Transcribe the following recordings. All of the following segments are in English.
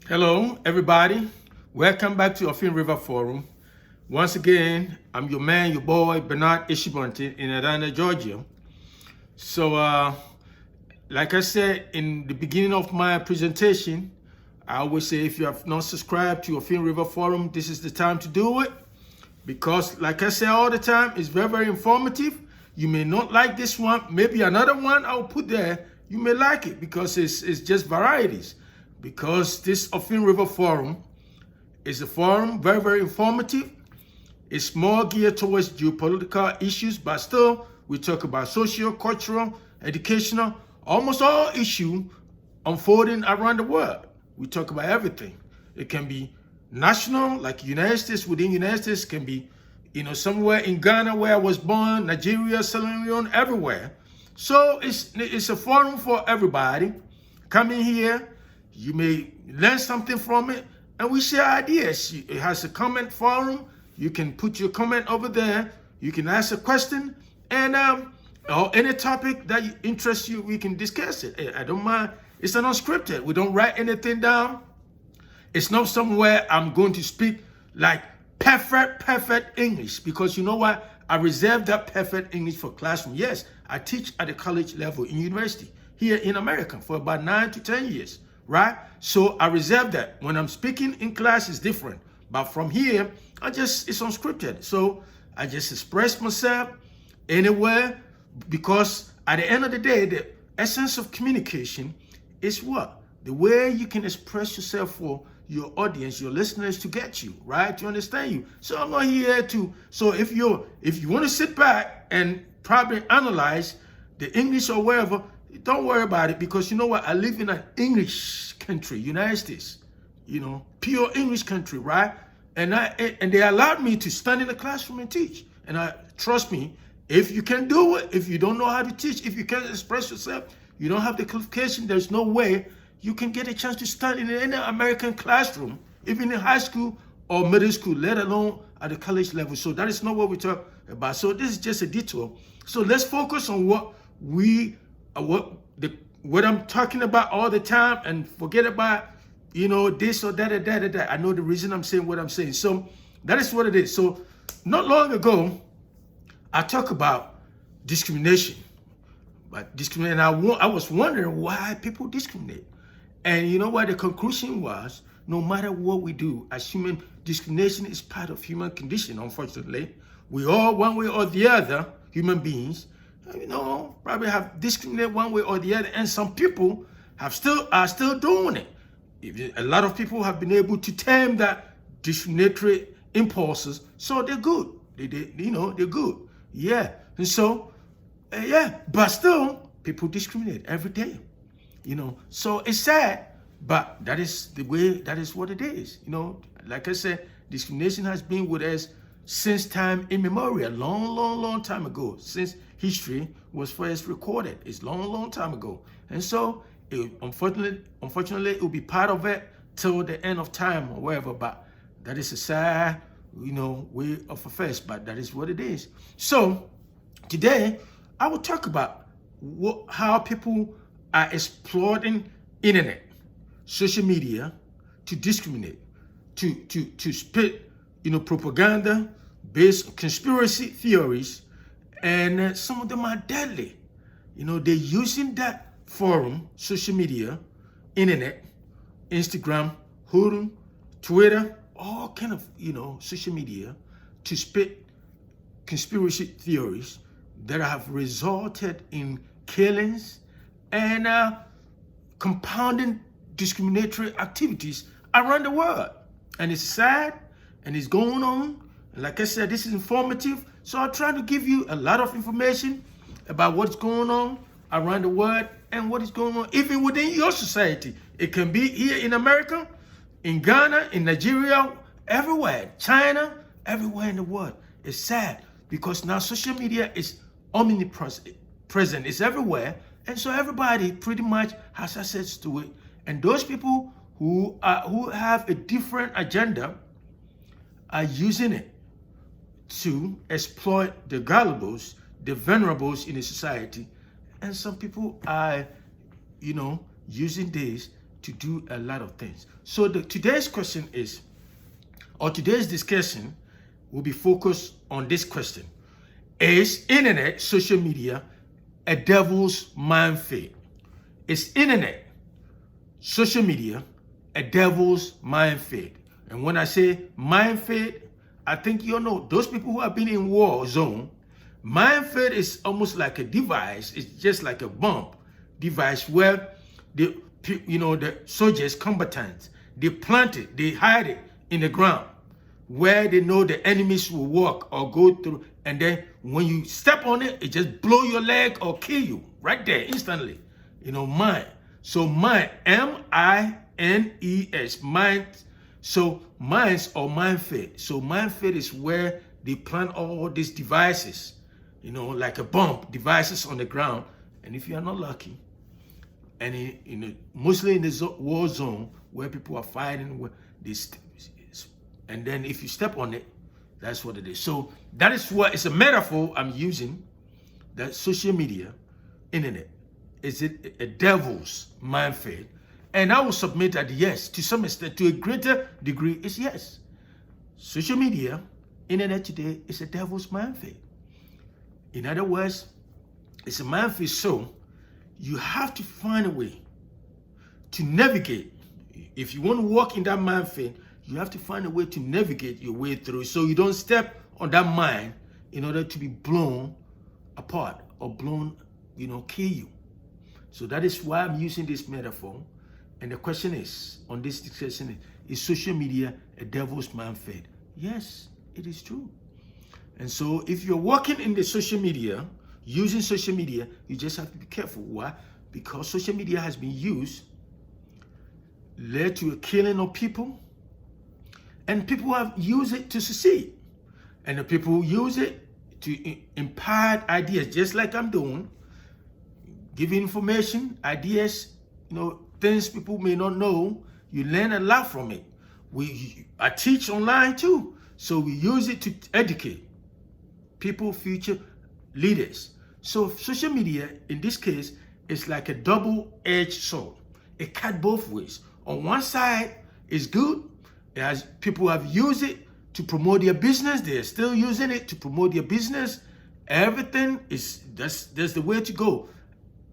Hello, everybody. Welcome back to Offin River Forum. Once again, I'm your man, your boy, Bernard Ishibonte in Atlanta, Georgia. So, like I said in the beginning of my presentation, I always say if you have not subscribed to Offin River Forum, this is the time to do it. Because, like I say all the time, it's very, very informative. You may not like this one. Maybe another one I'll put there. You may like it because it's just varieties. Because this Offin River Forum is a forum, very, very informative. It's more geared towards geopolitical issues, but still, we talk about social, cultural, educational, almost all issues unfolding around the world. We talk about everything. It can be national, like United States, within United States, can be, somewhere in Ghana where I was born, Nigeria, Sierra Leone, everywhere. So it's a forum for everybody. Come in here, you may learn something from it, and we share ideas. It has a comment forum. You can put your comment over there. You can ask a question, and or any topic that interests you, we can discuss it. I don't mind. It's an unscripted. We don't write anything down. It's not somewhere I'm going to speak like perfect English, because you know what? I reserve that perfect English for classroom. Yes, I teach at the college level in university here in America for about 9 to 10 years, right? So I reserve that. When I'm speaking in class, it's different. But from here, it's unscripted. So I just express myself anywhere, because at the end of the day, the essence of communication is what? The way you can express yourself for your audience, your listeners, to get you, right? To understand you. So I'm not here to, so if you want to sit back and probably analyze the English or wherever, don't worry about it, because you know what? I live in an English country, United States, pure English country, right? And they allowed me to stand in the classroom and teach. And trust me, if you can do it, if you don't know how to teach, if you can't express yourself, you don't have the qualification, there's no way you can get a chance to stand in any American classroom, even in high school or middle school, let alone at the college level. So that is not what we talk about. So this is just a detour. So let's focus on what I'm talking about all the time, and forget about this or that. I know the reason I'm saying what I'm saying. So that is what it is. So not long ago, I talked about discrimination. But discrimination, I was wondering why people discriminate. And you know what the conclusion was? No matter what we do as human, discrimination is part of human condition, unfortunately. We all, one way or the other, human beings, probably have discriminated one way or the other. And some people are still doing it. A lot of people have been able to tame that discriminatory impulses. So they're good. They're good. Yeah. And so, but still, people discriminate every day. So it's sad, but that is the way, that is what it is. Like I said, discrimination has been with us since time immemorial, long time ago, since history was first recorded. It's long time ago. And so, unfortunately, it will be part of it till the end of time or whatever, but that is a sad, way of affairs, but that is what it is. So, today, I will talk about how people are exploiting internet, social media to discriminate, to spit, propaganda based on conspiracy theories, and some of them are deadly. They're using that forum, social media, internet, Instagram, Hulu, Twitter, all kind of, social media to spit conspiracy theories that have resulted in killings and compounding discriminatory activities around the world. And it's sad, and it's going on. And like I said, this is informative. So I'll try to give you a lot of information about what's going on around the world and what is going on even within your society. It can be here in America, in Ghana, in Nigeria, everywhere, China, everywhere in the world. It's sad because now social media is omnipresent. It's everywhere. And so everybody pretty much has access to it. And those people who have a different agenda are using it to exploit the gullibles, the vulnerables in the society. And some people are, using this to do a lot of things. So today's question is, or today's discussion will be focused on this question. Is internet, social media, a devil's minefield? Is internet, social media, a devil's minefield? And when I say minefield, I think you know, those people who have been in war zone, minefield is almost like a device. It's just like a bomb device where the soldiers, combatants, they plant it, they hide it in the ground where they know the enemies will walk or go through, and then when you step on it, it just blow your leg or kill you right there instantly. Mine. So mine, M-I-N-E-S, mine. So mines or minefield. So minefield is where they plant all these devices, like a bomb, devices on the ground. And if you are not lucky, and mostly in the war zone where people are fighting, where this, and then if you step on it, that's what it is. So that is what it's a metaphor I'm using. That social media, internet, is it a devil's minefield? And I will submit that yes, to some extent, to a greater degree, is yes. Social media, internet today is a devil's minefield. In other words, it's a minefield, so you have to find a way to navigate. If you want to walk in that minefield, you have to find a way to navigate your way through, so you don't step on that mine in order to be blown apart or blown, kill you. So that is why I'm using this metaphor. And the question is, on this discussion, is social media a devil's minefield? Yes, it is true. And so if you're working in the social media, using social media, you just have to be careful. Why? Because social media has been used, led to a killing of people, and people have used it to succeed. And the people who use it to impart ideas, just like I'm doing, giving information, ideas, things people may not know. You learn a lot from it. I teach online too, so we use it to educate people, future leaders. So social media, in this case, is like a double-edged sword. It cut both ways. On one side, it's good, as people have used it to promote their business. They're still using it to promote their business. Everything is, that's the way to go.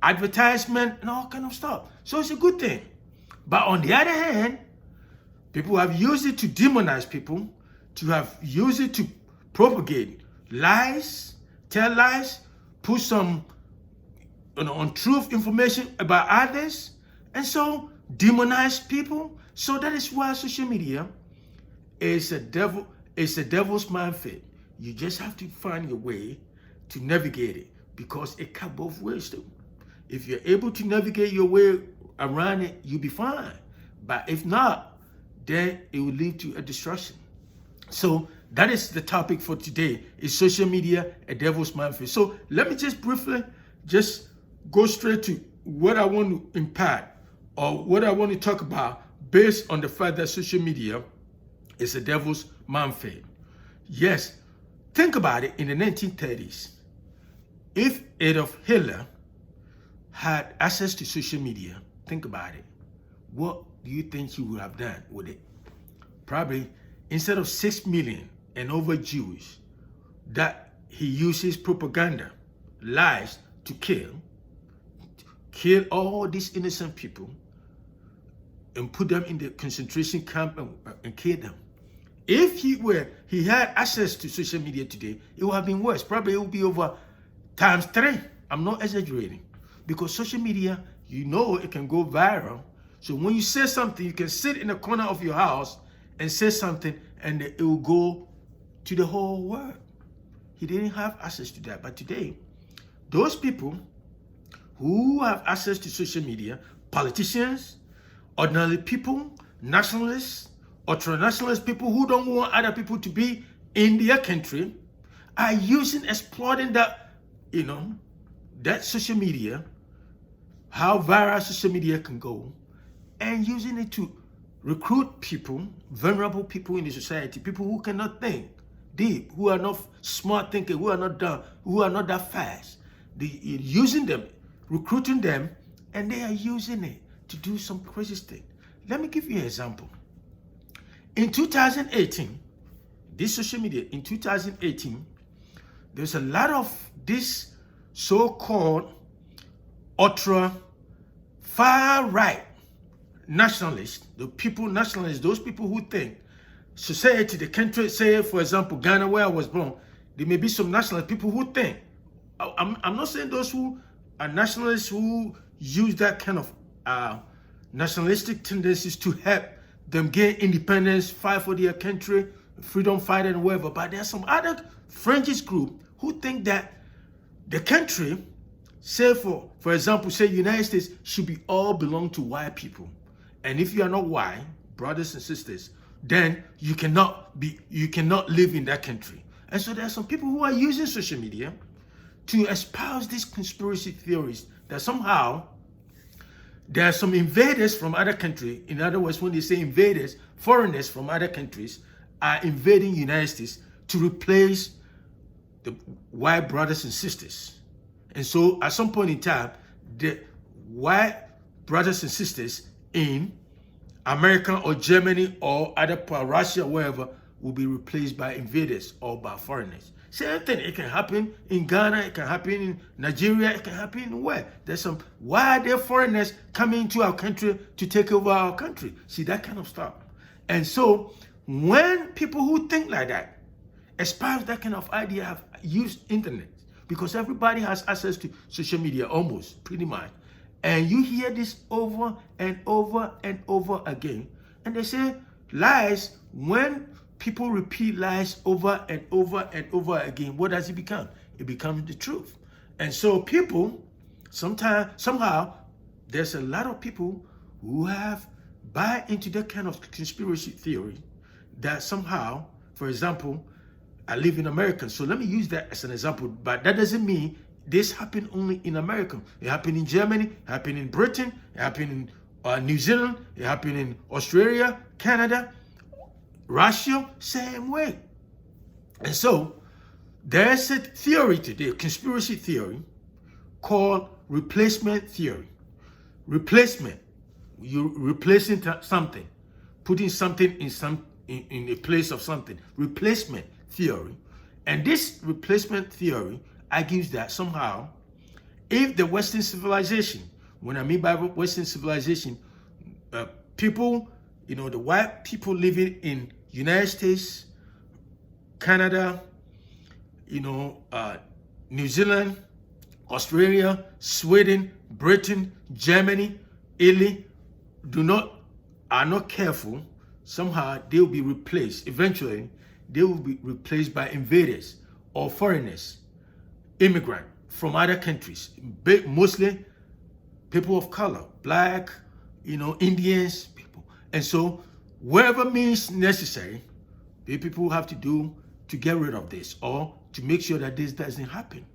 Advertisement and all kind of stuff. So it's a good thing. But on the other hand, people have used it to demonize people, to have used it to propagate lies, tell lies, put some untruth information about others, and so demonize people. So that is why social media is a devil's minefield. You just have to find your way to navigate it, because it cuts both ways too. If you're able to navigate your way around it, you'll be fine. But if not, then it will lead to a destruction. So that is the topic for today. Is social media a devil's minefield? So let me just briefly just go straight to what I want to impart, or what I want to talk about, based on the fact that social media is a devil's minefield. Yes, think about it. In the 1930s, if Adolf Hitler had access to social media, think about it. What do you think he would have done with it? Probably, instead of 6 million and over Jews that he uses propaganda, lies to kill all these innocent people and put them in the concentration camp and kill them. If he had access to social media today, it would have been worse. Probably it would be over times 3. I'm not exaggerating. Because social media, it can go viral. So when you say something, you can sit in the corner of your house and say something, and it will go to the whole world. He didn't have access to that. But today, those people who have access to social media, politicians, ordinary people, nationalists, ultra-nationalist people who don't want other people to be in their country, are exploiting that, that social media, how viral social media can go, and using it to recruit people, vulnerable people in the society, people who cannot think deep, who are not smart thinking, who are not dumb, who are not that fast. They're using them, recruiting them, and they are using it to do some crazy thing. Let me give you an example. In 2018, this social media, in 2018, there's a lot of this so-called ultra far right nationalists, those people who think society, the country, say for example, Ghana, where I was born, there may be some nationalist people who think, I'm not saying those who are nationalists who use that kind of nationalistic tendencies to help them gain independence, fight for their country, freedom fighter and whatever, but there's some other fringe group who think that the country, say for example, say United States, should be all belong to white people. And if you are not white, brothers and sisters, then you cannot live in that country. And so there are some people who are using social media to espouse these conspiracy theories that somehow there are some invaders from other countries. In other words, when they say invaders, foreigners from other countries are invading United States to replace the white brothers and sisters. And so at some point in time, the white brothers and sisters in America or Germany or other part, Russia, wherever, will be replaced by invaders or by foreigners. Same thing, it can happen in Ghana, it can happen in Nigeria, it can happen in where? There's some, why are there foreigners coming into our country to take over our country? See, that kind of stuff. And so when people who think like that, espouse that kind of idea, have used internet, because everybody has access to social media almost, pretty much. And you hear this over and over and over again. And they say lies, when people repeat lies over and over and over again, what does it become? It becomes the truth. And so people, somehow, there's a lot of people who have buy into that kind of conspiracy theory that somehow, for example, I live in America, so let me use that as an example, but that doesn't mean this happened only in America. It happened in Germany, it happened in Britain, it happened in New Zealand, it happened in Australia, Canada, Russia, same way. And so there's a theory today, a conspiracy theory called replacement theory. Replacement, you're replacing something, putting something in a place of something. Replacement theory. And this replacement theory argues that somehow, if the Western civilization, when I mean by Western civilization, people, the white people living in United States, Canada, New Zealand, Australia, Sweden, Britain, Germany, Italy, are not careful, somehow they will be replaced. Eventually, they will be replaced by invaders or foreigners, immigrants from other countries, mostly people of color, black, Indians, people. And so whatever means necessary, the people have to do to get rid of this or to make sure that this doesn't happen.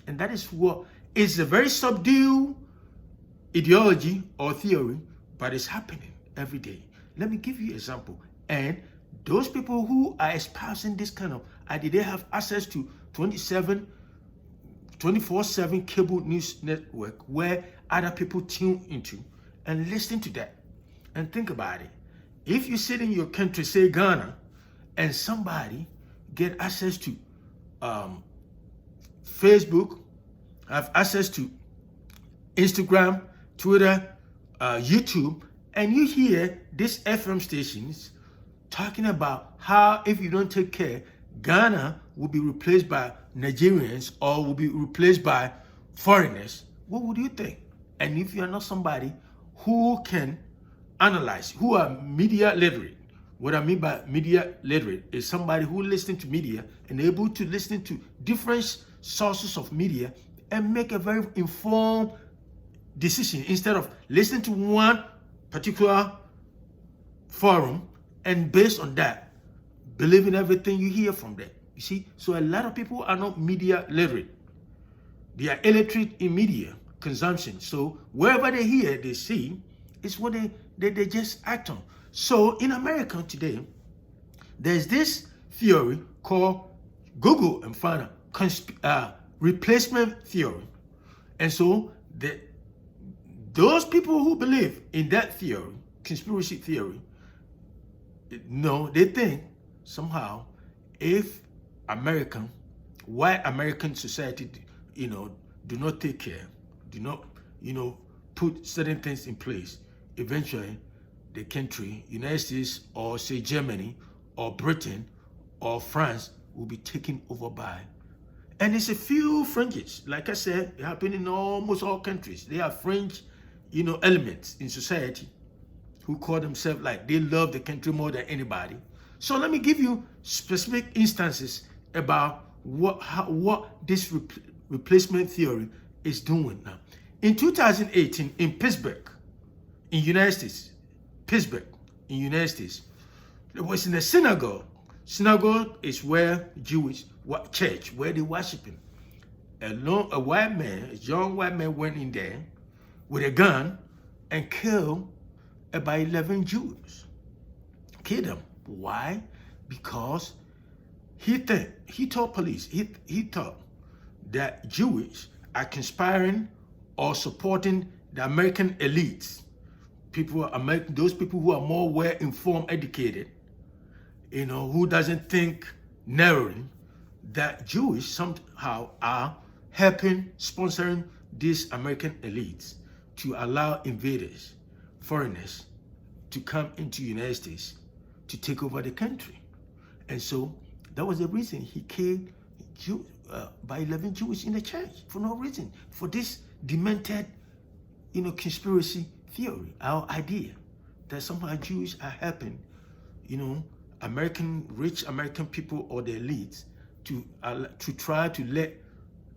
And that is what is a very subdued ideology or theory, but it's happening every day. Let me give you an example. And those people who are espousing this kind of idea, they have access to 24/7 cable news network where other people tune into and listen to that. And think about it. If you sit in your country, say Ghana, and somebody get access to Facebook, have access to Instagram, Twitter, YouTube, and you hear these FM stations talking about how if you don't take care, Ghana will be replaced by Nigerians or will be replaced by foreigners, what would you think? And if you're not somebody who can analyze, who are media literate, what I mean by media literate is somebody who listens to media and able to listen to different sources of media and make a very informed decision instead of listening to one particular forum and based on that, believing everything you hear from them. You see, so a lot of people are not media literate. They are illiterate in media consumption. So wherever they hear, they see, it's what they just act on. So in America today, there's this theory called Google and find out replacement theory. And so those people who believe in that theory, conspiracy theory, no, they think somehow if white American society, do not take care, do not, put certain things in place, eventually the country, United States, or say Germany, or Britain, or France will be taken over by. And it's a few fringes. Like I said, it happened in almost all countries. They have fringe, elements in society who call themselves like they love the country more than anybody. So let me give you specific instances about what this replacement theory is doing now. In 2018, in Pittsburgh, in United States, it was in a synagogue. Synagogue is where Jewish church, where they worshiping. A young white man went in there with a gun and killed about 11 Jews. Killed them. Why? Because he told police, he thought that Jewish are conspiring or supporting the American elites. Those people who are more well-informed, educated, who doesn't think narrowly, that Jewish somehow are helping, sponsoring these American elites to allow invaders, foreigners, to come into the United States to take over the country. And so that was the reason he killed by 11 Jews in the church for no reason, for this demented, conspiracy theory, our idea that somehow Jews are helping, rich American people or the elites to try to let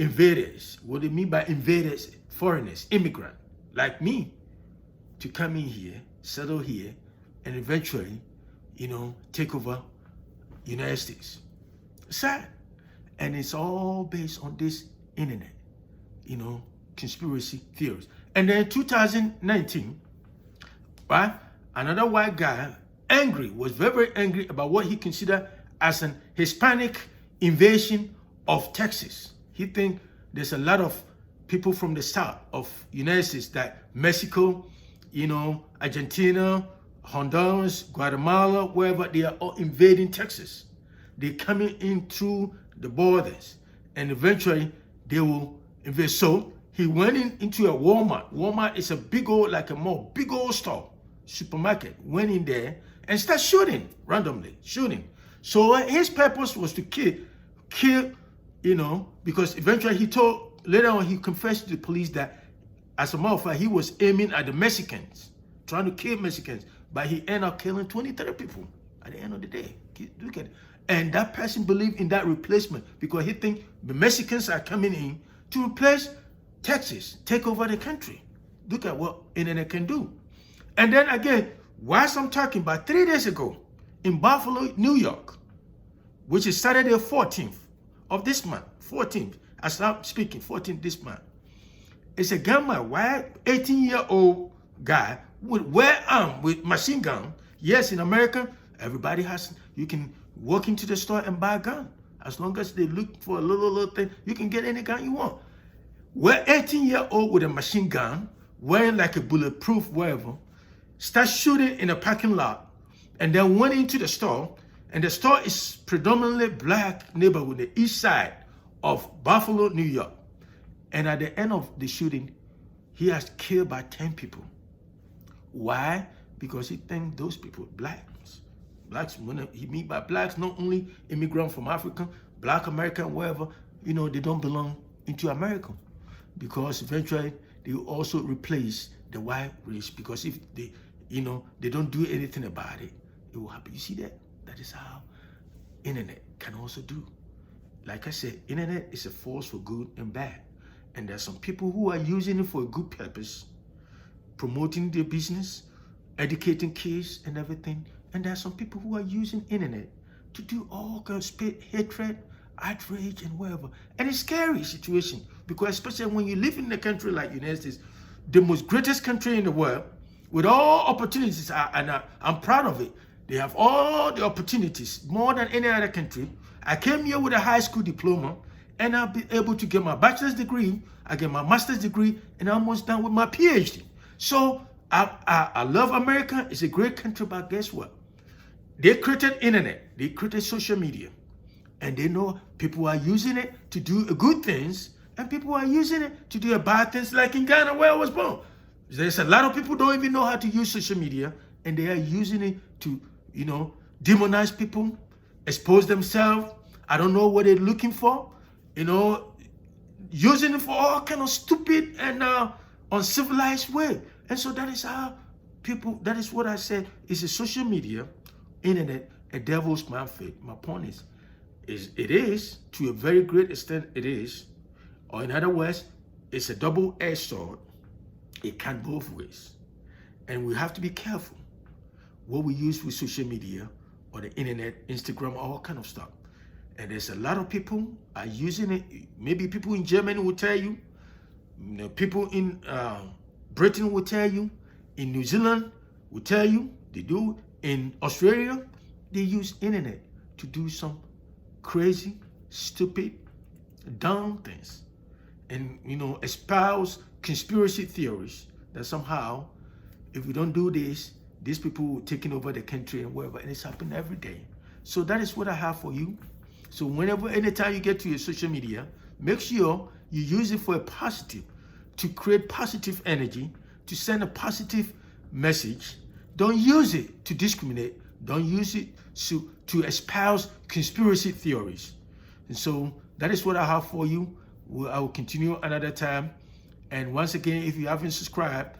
invaders, what they mean by invaders, foreigners, immigrant like me, to come in here, settle here, and eventually, take over United States. Sad. And it's all based on this internet, conspiracy theories. And then 2019, right, another white guy, was very angry about what he considered as an Hispanic invasion of Texas. He think there's a lot of people from the south of United States, that Mexico, Argentina, Honduras, Guatemala, wherever, they are all invading Texas. They're coming in through the borders, and eventually they will invade. So he went into a Walmart. Walmart is a big old store, supermarket. Went in there and started shooting randomly, So his purpose was to kill, because eventually later on he confessed to the police that, as a matter of fact, he was aiming at the Mexicans, trying to kill Mexicans, but he ended up killing 23 people at the end of the day. Look at it. And that person believed in that replacement because he think the Mexicans are coming in to replace Texas, take over the country. Look at what internet can do. And then again, whilst I'm talking about 3 days ago in Buffalo, New York, which is Saturday 14th of this month, 14th, as I'm speaking, 14th this month, it's a gunman, white 18-year-old guy with machine gun. Yes, in America, everybody you can walk into the store and buy a gun. As long as they look for a little thing, you can get any gun you want. We're 18-year-old with a machine gun, wearing like a bulletproof whatever, start shooting in a parking lot, and then went into the store, and the store is predominantly black neighborhood, the east side of Buffalo, New York. And at the end of the shooting, he has killed by 10 people. Why? Because he thinks those people, blacks, when he mean by blacks, not only immigrant from Africa, black American, wherever, they don't belong into America. Because eventually they will also replace the white race, because if they, they don't do anything about it, it will happen. You see that? That is how internet can also do. Like I said, internet is a force for good and bad. And there's some people who are using it for a good purpose, promoting their business, educating kids and everything. And there are some people who are using internet to do all kinds of hatred, outrage, and whatever. And it's a scary situation, because especially when you live in a country like United States, the most greatest country in the world, with all opportunities, and I'm proud of it. They have all the opportunities, more than any other country. I came here with a high school diploma, and I'll be able to get my bachelor's degree, I get my master's degree, and I'm almost done with my PhD. So I love America. It's a great country, but guess what? They created internet. They created social media. And they know people are using it to do good things, and people are using it to do bad things, like in Ghana where I was born. There's a lot of people don't even know how to use social media, and they are using it to, demonize people, expose themselves. I don't know what they're looking for, using it for all kind of stupid and uncivilized way. And so that is how people, that is what I said, is a social media, internet, a devil's minefield. My point is it is, to a very great extent, it is, or in other words, it's a double-edged sword. It can both ways. And we have to be careful what we use with social media or the internet, Instagram, all kind of stuff. And there's a lot of people are using it. Maybe people in Germany will tell you, people in Britain will tell you, in New Zealand will tell you, they do. In Australia, they use internet to do some crazy, stupid, dumb things, and espouse conspiracy theories that somehow, if we don't do this, these people taking over the country and wherever, and it's happening every day. So that is what I have for you. So anytime you get to your social media, make sure you use it for a positive, to create positive energy, to send a positive message. Don't use it to discriminate. Don't use it to espouse conspiracy theories. And so that is what I have for you. I will continue another time. And once again, if you haven't subscribe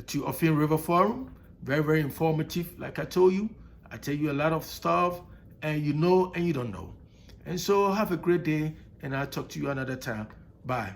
to Offin River Forum. Very, very informative. Like I told you, I tell you a lot of stuff, and you know and you don't know. And so have a great day, and I'll talk to you another time. Bye.